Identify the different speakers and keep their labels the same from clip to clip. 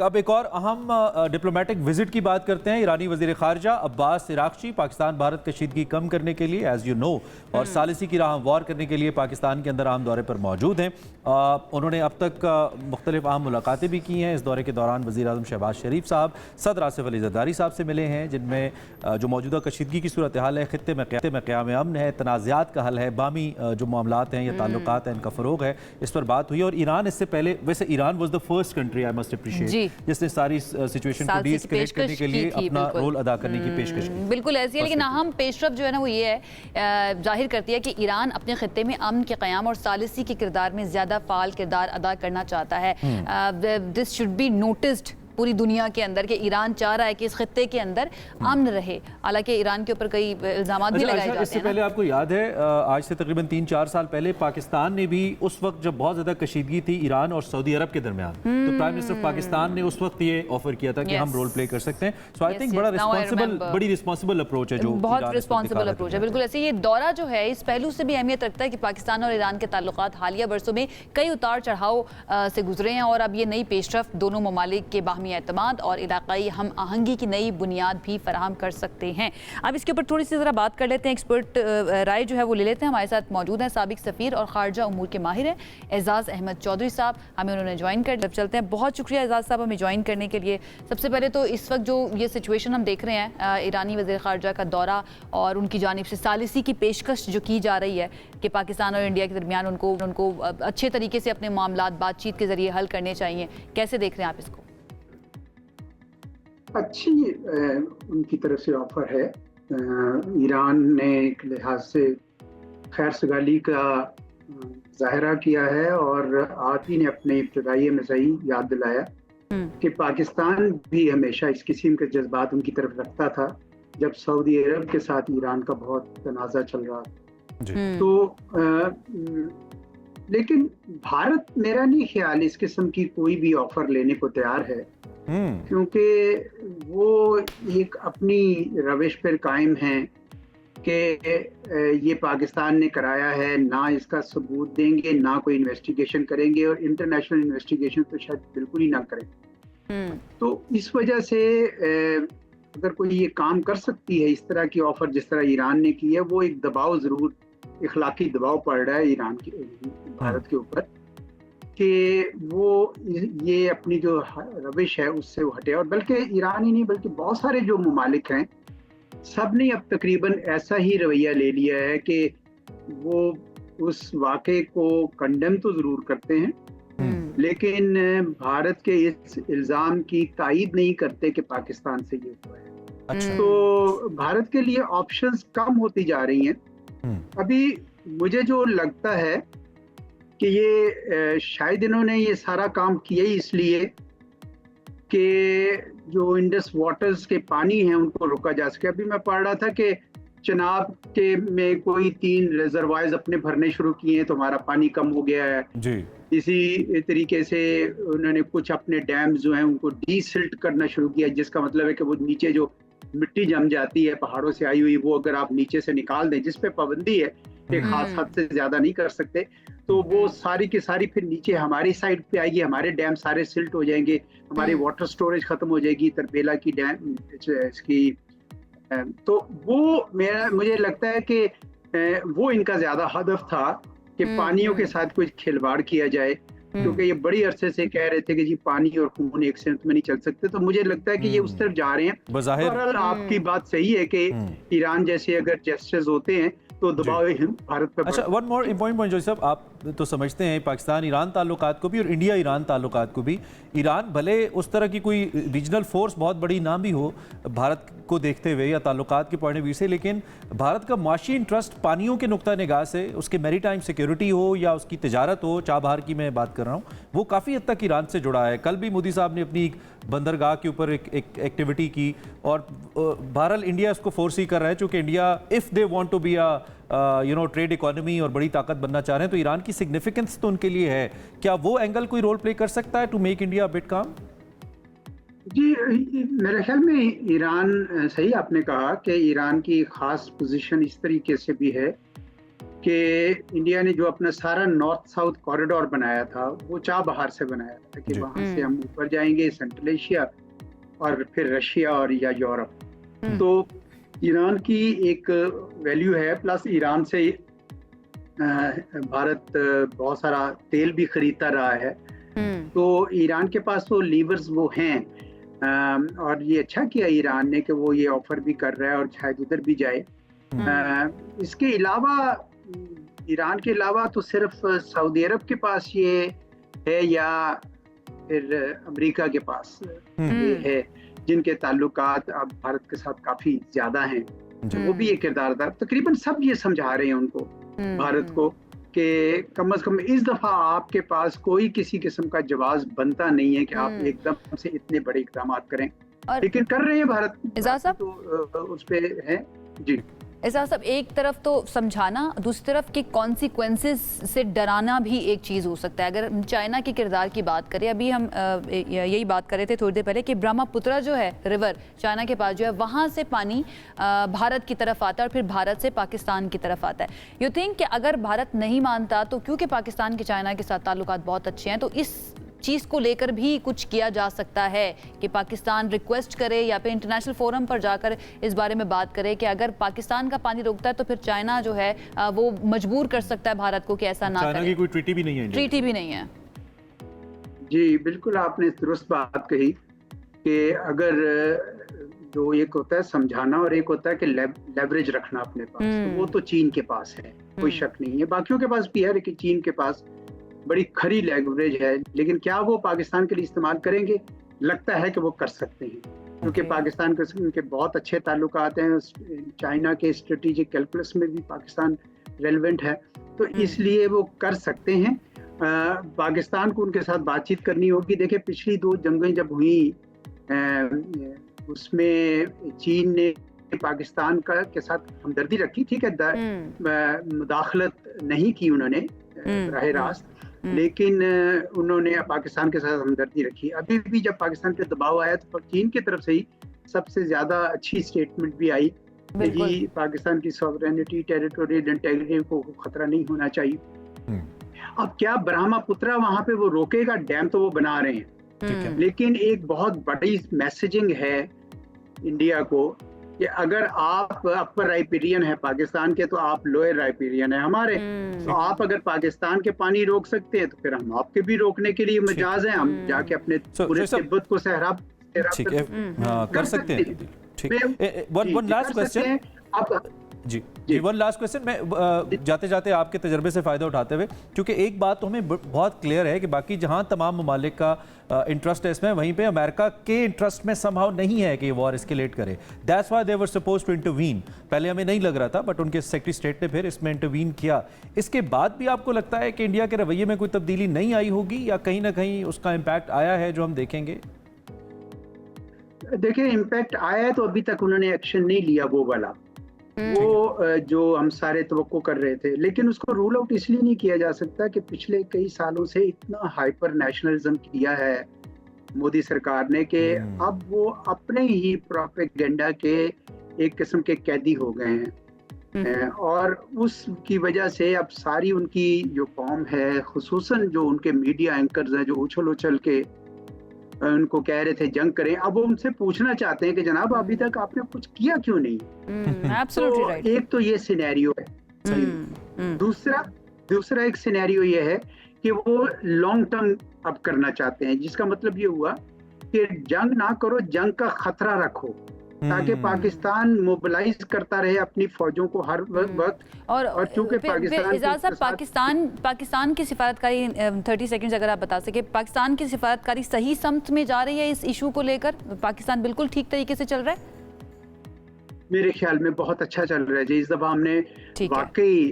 Speaker 1: अब एक और अहम डिप्लोमेटिक विजिट की बात करते हैं। ईरानी वजीर खारजा अब्बास इराक्ची पाकिस्तान भारत कशीदगी कम करने के लिए एज यू नो और सालिसी की राह हमवार करने के लिए पाकिस्तान के अंदर आम दौरे पर मौजूद हैं। उन्होंने अब तक मुख्तलिफ अहम मुलाकातें भी की हैं। इस दौरे के दौरान वज़ीर आज़म शहबाज शरीफ साहब सदर आसिफ अली ज़रदारी साहब से मिले हैं, जिनमें जो मौजूदा कशीदगी की सूरत हाल है, खित्ते में क़याम अमन है, तनाज़ात का हल है, बामी जो मामलात हैं या ताल्लुकात हैं इनका फ़रोग़ है, इस पर बात हुई। और ईरान इससे पहले, वैसे Iran was the first country I must appreciate जिसने सारी सिचुएशन को डीएस्केलेट करने के लिए अपना रोल अदा करने की पेशकश की।
Speaker 2: बिल्कुल ऐसी है, लेकिन अहम पेशरफ जो है ना वो ये है, जाहिर करती है कि ईरान अपने खित्ते में अमन के क़याम और सालिसी के किरदार में ज़्यादा फ़ाल किरदार अदा करना चाहता है। दिस शुड बी नोटिस्ड पूरी दुनिया के अंदर कि ईरान चाह रहा है कि इस खित्ते के अंदर अमन रहे। हालांकि ईरान के ऊपर कई इल्जाम भी लगाए जाते हैं।
Speaker 1: इससे पहले आपको याद है, आज से तकरीबन 3-4 साल पहले पाकिस्तान ने भी उस वक्त जब बहुत ज़्यादा कशीदगी थी ईरान और सऊदी अरब के दरमियान, तो प्राइम मिनिस्टर पाकिस्तान ने उस वक्त ये ऑफर किया था कि हम रोल प्ले कर सकते हैं। सो आई थिंक बड़ी रिस्पॉन्सिबल अप्रोच है, जो
Speaker 2: बहुत रिस्पॉन्सिबल अप्रोच है। बिल्कुल ऐसे ये दौरा जो है इस पहलू से भी अहमियत रखता है कि पाकिस्तान और ईरान के ताल्लुकात हालिया बरसों में कई उतार चढ़ाव से गुजरे हैं और अब ये नई पेशरफ दोनों ममालिक के बाहमी एतमाद और इलाकाई हम आहंगी की नई बुनियाद भी फराहम कर सकते हैं। अब इसके ऊपर थोड़ी सी ज़रा बात कर लेते हैं, एक्सपर्ट राय जो है वो ले लेते हैं। हमारे साथ मौजूद हैं साबिक सफ़ीर और खारजा उमूर के माहिर हैं एजाज़ अहमद चौधरी साहब, हमें उन्होंने ज्वाइन कर चलते हैं। बहुत शुक्रिया एजाज़ साहब हमें ज्वाइन करने के लिए। सबसे पहले तो इस वक्त जो ये सिचुएशन हम देख रहे हैं, ईरानी वज़ीर खारजा का दौरा और उनकी जानिब से सालिसी की पेशकश जो की जा रही है कि पाकिस्तान और इंडिया के दरमियान उनको अच्छे तरीके से अपने मामलात बातचीत के ज़रिए हल करने चाहिए, कैसे देख रहे हैं आप इसको?
Speaker 3: अच्छी उनकी तरफ से ऑफर है। ईरान ने एक लिहाज से खैर सगाली का ज़ाहिरा किया है और आप ही ने अपने इब्तदाई में सही याद दिलाया कि पाकिस्तान भी हमेशा इस किस्म के जज्बात उनकी तरफ रखता था जब सऊदी अरब के साथ ईरान का बहुत तनाज़ा चल रहा था। तो लेकिन भारत, मेरा नहीं ख्याल इस किस्म की कोई भी ऑफर लेने को तैयार है, क्योंकि वो एक अपनी रविश पर कायम हैं कि ये पाकिस्तान ने कराया है, ना इसका सबूत देंगे, ना कोई इन्वेस्टिगेशन करेंगे और इंटरनेशनल इन्वेस्टिगेशन तो शायद बिल्कुल ही ना करें। तो इस वजह से अगर कोई ये काम कर सकती है, इस तरह की ऑफर जिस तरह ईरान ने की है, वो एक दबाव ज़रूर, इखलाकी दबाव पड़ रहा है ईरान के भारत के ऊपर कि वो ये अपनी जो रविश है उससे वो हटे। और बल्कि ईरान ही नहीं बल्कि बहुत सारे जो ममालिक हैं सब ने अब तकरीबन ऐसा ही रवैया ले लिया है कि वो उस वाक़े को कंडेम तो ज़रूर करते हैं, लेकिन भारत के इस इल्ज़ाम की तायीद नहीं करते कि पाकिस्तान से ये हुआ है। तो भारत के लिए ऑप्शंस कम होती जा रही हैं। अभी मुझे जो लगता है कि ये शायद इन्होंने ये सारा काम किया ही इसलिए कि जो इंडस वाटर्स के पानी हैं उनको रोका जा सके। अभी मैं पढ़ रहा था कि चनाब के में कोई 3 रिजर्वायर्स अपने भरने शुरू किए हैं तो हमारा पानी कम हो गया है जी। इसी तरीके से उन्होंने कुछ अपने डैम्स जो हैं उनको डीसिल्ट करना शुरू किया, जिसका मतलब है कि वो नीचे जो मिट्टी जम जाती है पहाड़ों से आई हुई, वो अगर आप नीचे से निकाल दें, जिस पे पाबंदी है कि खास हद से ज्यादा नहीं कर सकते, तो वो सारी की सारी फिर नीचे हमारी साइड पे आएगी, हमारे डैम सारे सिल्ट हो जाएंगे, हमारी वाटर स्टोरेज खत्म हो जाएगी, तरबेला की डैम इसकी। तो वो मुझे लगता है कि वो इनका ज्यादा हदफ था कि पानियों के साथ कुछ खिलवाड़ किया जाए, क्योंकि ये बड़ी अरसे से कह रहे थे कि जी पानी और खून एक साथ में नहीं चल सकते। तो मुझे लगता है कि ये उस तरफ जा रहे हैं। बहरहाल आपकी बात सही है कि ईरान जैसे अगर जेस्चर्स होते हैं तो दबाव भारत पर।
Speaker 1: अच्छा, वन मोर इम्पॉर्टेंट पॉइंट जो साहब, आप तो समझते हैं पाकिस्तान ईरान ताल्लुकात को भी और इंडिया ईरान ताल्लुकात को भी, ईरान भले उस तरह की कोई रीजनल फोर्स बहुत बड़ी ना भी हो भारत को देखते हुए या ताल्लुकात के पॉइंट ऑफ व्यू से, लेकिन भारत का माशी इंटरेस्ट पानियों के नुक्ता निगाह से, उसके मैरीटाइम सिक्योरिटी हो या उसकी तिजारत हो, चाबहार की मैं बात कर रहा हूँ, वो काफ़ी हद तक ईरान से जुड़ा है। कल भी मोदी साहब ने अपनी बंदरगाह के ऊपर एक एक्टिविटी की और बहरहाल इंडिया इसको फोर्स ही कर रहा है, चूँकि India if they want to be trade economy और बड़ी ताकत बनना चाह रहे हैं, तो ईरान की सिग्निफिकेंस तो उनके लिए है। क्या वो एंगल कोई रोल प्ले कर सकता है टू मेक इंडिया बिट काम?
Speaker 3: जी, मेरे ख्याल में ईरान, सही आपने कहा कि ईरान की खास पोजीशन इस तरीके से भी है कि इंडिया ने जो अपना सारा नॉर्थ साउथ कॉरिडोर बनाया था वो चाबहार से बनाया था कि वहां से हम ऊपर जाएंगे सेंट्रल एशिया और फिर रशिया और या यूरोप। तो ईरान की एक वैल्यू है, प्लस ईरान से भारत बहुत सारा तेल भी खरीदता रहा है। तो ईरान के पास तो लीवर्स वो हैं, और ये अच्छा किया ईरान ने कि वो ये ऑफर भी कर रहा है और शायद उधर भी जाए। इसके अलावा ईरान के अलावा तो सिर्फ सऊदी अरब के पास ये है या फिर अमेरिका के पास ये है जिनके ताल्लुकात अब भारत के साथ काफी ज्यादा हैं। वो भी ये किरदार था। तकरीबन सब ये समझा रहे हैं उनको, भारत को, कि कम से कम इस दफा आपके पास कोई किसी किस्म का जवाब बनता नहीं है कि आप एकदम से इतने बड़े इकदाम करें, लेकिन कर रहे हैं भारत।
Speaker 2: एजाज साहब
Speaker 3: तो उस पे है जी।
Speaker 2: एजाज साहब, एक तरफ तो समझाना, दूसरी तरफ के कॉन्सिक्वेंसेस से डराना भी एक चीज़ हो सकता है। अगर चाइना के किरदार की बात करें, अभी हम यही बात कर रहे थे थोड़ी देर पहले कि ब्रह्मपुत्रा जो है रिवर चाइना के पास जो है, वहाँ से पानी भारत की तरफ आता है और फिर भारत से पाकिस्तान की तरफ आता है। यू थिंक कि अगर भारत नहीं मानता तो, क्योंकि पाकिस्तान के चाइना के साथ ताल्लुकात बहुत अच्छे हैं, तो इस चीज़ को लेकर भी कुछ किया जा सकता है कि पाकिस्तान रिक्वेस्ट करे या फिर इंटरनेशनल फोरम पर जाकर इस बारे में बात करे कि अगर पाकिस्तान का पानी रोकता है तो फिर चाइना जो है वो मजबूर कर सकता है भारत को कि ऐसा ना करे।
Speaker 1: चाइना की कोई ट्रीटी भी नहीं है,
Speaker 2: ट्रीटी भी नहीं है।
Speaker 3: जी बिल्कुल, आपने दुरुस्त बात कही कि अगर जो एक होता है समझाना और एक होता है कि लेवरेज रखना अपने पास, तो वो तो चीन के पास है, कोई शक नहीं है। बाकियों के पास भी है, लेकिन चीन के पास बड़ी खरी लेवरेज है। लेकिन क्या वो पाकिस्तान के लिए इस्तेमाल करेंगे? लगता है कि वो कर सकते हैं, क्योंकि पाकिस्तान के उनके बहुत अच्छे ताल्लुकात हैं। चाइना के स्ट्रेटेजिक कैलकुलस में भी पाकिस्तान रेलेवेंट है, तो इसलिए वो कर सकते हैं। पाकिस्तान को उनके साथ बातचीत करनी होगी। देखिए, पिछली 2 जंगें जब हुई उसमें चीन ने पाकिस्तान के साथ हमदर्दी रखी, ठीक है, मुदाखलत नहीं की उन्होंने राह रास्त, लेकिन उन्होंने पाकिस्तान के साथ हमदर्दी रखी। अभी भी जब पाकिस्तान पे दबाव आया तो चीन की तरफ से ही सबसे ज्यादा अच्छी स्टेटमेंट भी आई कि पाकिस्तान की सॉवरेनिटी, टेरिटोरियल इंटीग्रिटी को खतरा नहीं होना चाहिए। अब क्या ब्रह्मपुत्रा वहां पे वो रोकेगा? डैम तो वो बना रहे हैं, लेकिन एक बहुत बड़ी मैसेजिंग है इंडिया को कि अगर आप अपर राइपेरियन है पाकिस्तान के, तो आप लोअर राइपेरियन है हमारे। तो आप अगर पाकिस्तान के पानी रोक सकते हैं तो फिर हम आपके भी रोकने के लिए मजाज हैं। हम जाके अपने पूरे तिब्बत को सहराब
Speaker 1: कर सकते हैं। ठीक, वन लास्ट क्वेश्चन जी, वन लास्ट क्वेश्चन। मैं जाते जाते आपके तजर्बे से फ़ायदा उठाते हुए, क्योंकि एक बात तो हमें बहुत क्लियर है कि बाकी जहां तमाम ममालिक का इंटरेस्ट है इसमें, वहीं पे अमेरिका के इंटरेस्ट में संभव नहीं है कि ये वॉर एस्केलेट करे। That's why they were suppose to intervene. पहले हमें नहीं लग रहा था, बट उनके सेक्रेटरी स्टेट ने फिर इसमें इंटरवीन किया। इसके बाद भी आपको लगता है कि इंडिया के रवैये में कोई तब्दीली नहीं आई होगी, या कहीं ना कहीं उसका इम्पैक्ट आया है जो हम देखेंगे?
Speaker 3: देखिए, इम्पैक्ट आया है तो अभी तक उन्होंने एक्शन नहीं लिया वो वाला, वो जो हम सारे तवक्को कर रहे थे। लेकिन उसको रूल आउट इसलिए नहीं किया जा सकता कि पिछले कई सालों से इतना हाइपर नेशनलिज्म किया है मोदी सरकार ने कि अब वो अपने ही प्रोपेगेंडा के एक किस्म के कैदी हो गए हैं। और उसकी वजह से अब सारी उनकी जो कौम है, खुसूसन जो उनके मीडिया एंकर्स हैं जो उछल उछल के उनको कह रहे थे जंग करें, अब वो उनसे पूछना चाहते हैं कि जनाब अभी तक आपने कुछ किया क्यों नहीं?
Speaker 2: तो
Speaker 3: एक तो ये सिनेरियो है। दूसरा एक सिनेरियो ये है कि वो लॉन्ग टर्म अब करना चाहते हैं, जिसका मतलब ये हुआ कि जंग ना करो, जंग का खतरा रखो, ताकि पाकिस्तान मोबिलाइज करता रहे अपनी फौजों को हर वक्त। और चूंकि
Speaker 2: पाकिस्तान की सिफारतकारी 30 सेकंड्स अगर आप बता सके, पाकिस्तान की सिफारतकारी सही समत में जा रही है इस इशू को लेकर? पाकिस्तान बिल्कुल ठीक तरीके से चल रहा है?
Speaker 3: मेरे ख्याल में बहुत अच्छा चल रहा है जी। इस दफा हमने वाकई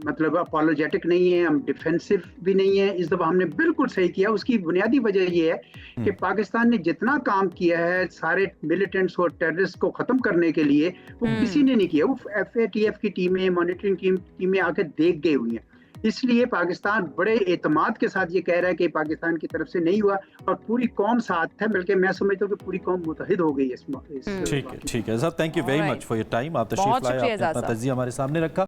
Speaker 3: मतलब अपोलोजेटिक नहीं है, हम डिफेंसिव भी नहीं है। इस दफा हमने बिल्कुल सही किया। उसकी बुनियादी वजह ये है कि पाकिस्तान ने जितना काम किया है सारे मिलिटेंट्स और टेररिस्ट को खत्म करने के लिए, वो किसी ने नहीं किया। वो FATF की टीमें, मॉनिटरिंग टीमें आके देख गई हुई हैं। इसलिए पाकिस्तान बड़े एतमाद के साथ ये कह रहा है कि पाकिस्तान की तरफ से नहीं हुआ, और पूरी कौम साथ है। बल्कि मैं समझता हूँ कि पूरी कौम मुतहिद हो गई है इस
Speaker 1: ठीक है sir, thank you very much for your time. आप तशरीफ लाए, आपने अपना तज्जिया हमारे सामने रखा।